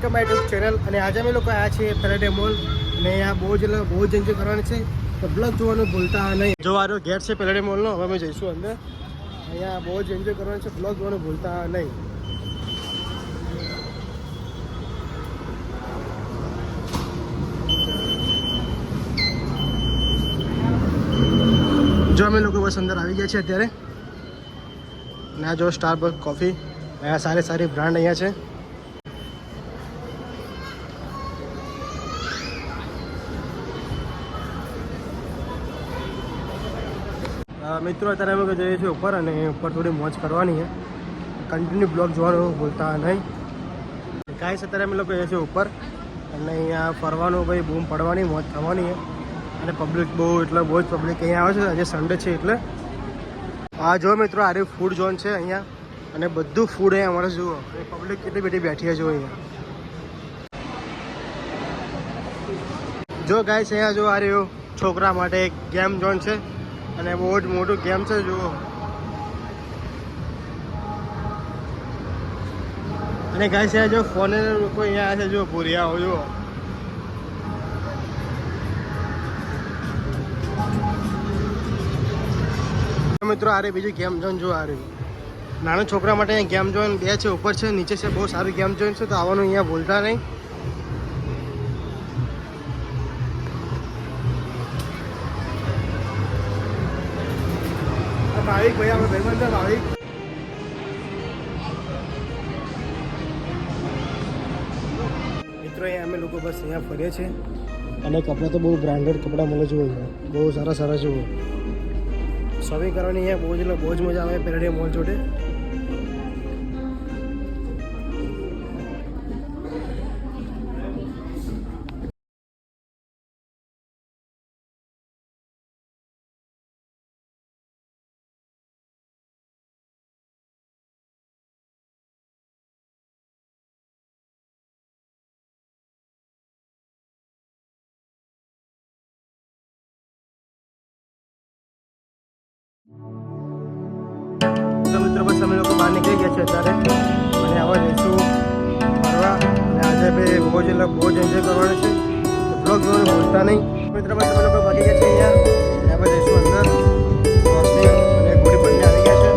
Welcome my YouTube channel. અને આજે અમે લોકો આવ્યા છીએ ફેરાડે મોલ અને અહીંયા બહુ જ એન્જોય કરવાની છે. તો બ્લોગ જોવાનું ભૂલતા નહીં. જો આરો ગેટ છે ફેરાડે મોલનો. હવે અમે જઈશું અંદર. અહીંયા બહુ જ એન્જોય કરવાનું છે. બ્લોગ જોવાનું ભૂલતા નહીં. જો અમે લોકો બસ અંદર આવી ગયા છે અત્યારે. ના જો સ્ટારબક્સ કોફી, અહીંયા સારી બ્રાન્ડ અહીંયા છે. મિત્રો અત્યારે અમે જઈએ છીએ ઉપર અને ઉપર થોડી મોજ કરવાની છે. કન્ટિન્યુ બ્લોગ જોવાનું ભૂલતા નહીં. કાંઈ છે અત્યારે અમે લોકો જઈએ છીએ ઉપર અને અહીંયા ફરવાનું ભાઈ બૂમ પડવાની મોજ થવાની છે. અને પબ્લિક બહુ જ પબ્લિક અહીંયા આવે છે. આજે સન્ડે છે એટલે આ જો મિત્રો આ રહ્યું ફૂડ ઝોન છે અહીંયા. અને બધું ફૂડ અહીંયા મળે જુઓ. પબ્લિક કેટલી બધી બેઠી છે જો અહીંયા. જો ગાઈસ અહીંયા જો આ રહ્યું છોકરા માટે એક ગેમ ઝોન છે અને બહુ જ મોટું ગેમ છે જુઓ. અને ગાઈસ અહીંયા જો ફોરેનર લોકો અહીંયા આવે છે જો ભૂરિયાઓ જુઓ. મિત્રો આ રહી બીજું ગેમ ઝોન જો આ રહ્યું. નાના છોકરા માટે અહીંયા ગેમ ઝોન 2 છે, ઉપર છે નીચે છે. બહુ સારું ગેમ ઝોન છે તો આવવાનું અહીંયા ભૂલતા નહીં. ભાવિક ભાઈ આપણે ભાઈબંધ છે ભાવિક. મિત્રો અહીંયા અમે લોકો બસ અહીંયા ફરીએ છીએ અને કપડાં તો બહુ બ્રાન્ડેડ કપડાં મળે છે અહીંયા. બહુ સારા જુઓ. શોપિંગ કરવાની અહીંયા બહુ જ મજા આવે ફેરાડે મોલ જોડે. મિત્રો બસ અમે લોકો બહાર નીકળી ગયા છે અત્યારે અને આવા જઈશું ફરવા. અને આજે ભાઈ બહુ જ એન્જોય કરવાનું છે. તો બ્લોગ જોવાનું ભૂલતા નહીં. મિત્રો બસ અમે લોકો ભાગી ગયા છે અહીંયા અને આપણે જઈશું અંદર. રોશની અને ગોળી બંને આવી ગયા છે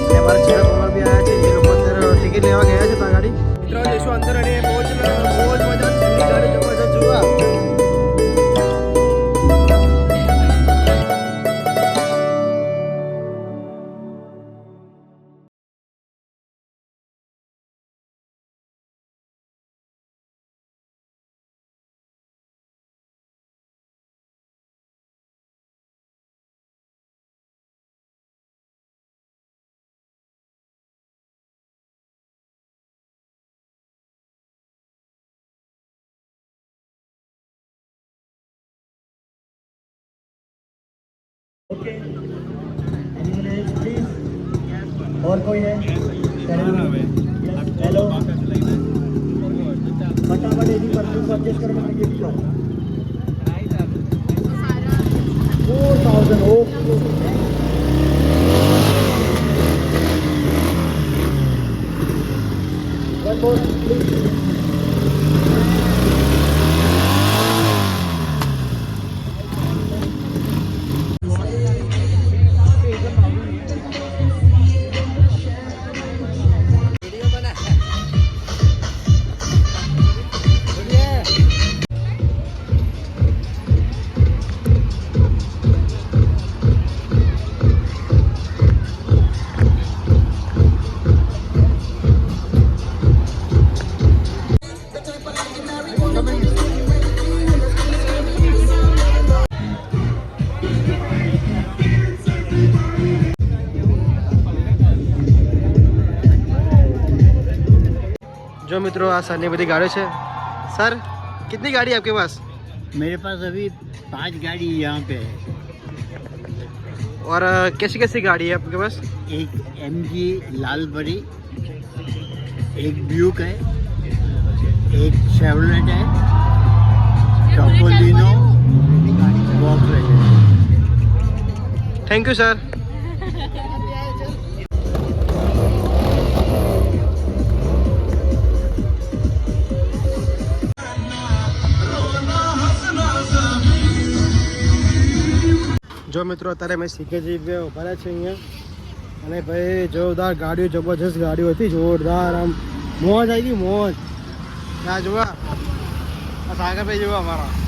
અને અમારા ચેનલ પર બી આવ્યા છે. એ લોકો અત્યારે ટિકિટ લેવા ગયા છે ત્યાં ગાડી. મિત્રો જઈશું અંદર અને બહુ જ મજા જૂની ગાડી જબરજસ્ત જોવા. ओके प्लीज और कोई है? हेलो फटाफट एक ही परफ्यूम परचेज करो मैं गिफ्ट करो 4000. Okay one more please. जो मित्रों आ सर ने बड़ी गाड़ी है. सर कितनी गाड़ी है आपके पास? मेरे पास अभी 5 गाड़ी यहाँ पे है. और कैसी कैसी गाड़ी है आपके पास? एक MG लाल बड़ी, एक ब्यूक है, एक शेवलेट है, टोपोलिनो, वॉक्सवैगन. Thank you sir. જો મિત્રો અત્યારે મેં સીકેજી બે ઉભા રહ્યા છે અહીંયા અને ભાઈ જોરદાર ગાડીઓ જબરજસ્ત ગાડીઓ હતી જોરદાર આમ મોજ આવી ગઈ મોજ ના જોવા આ સાગરભાઈ જોવા અમારા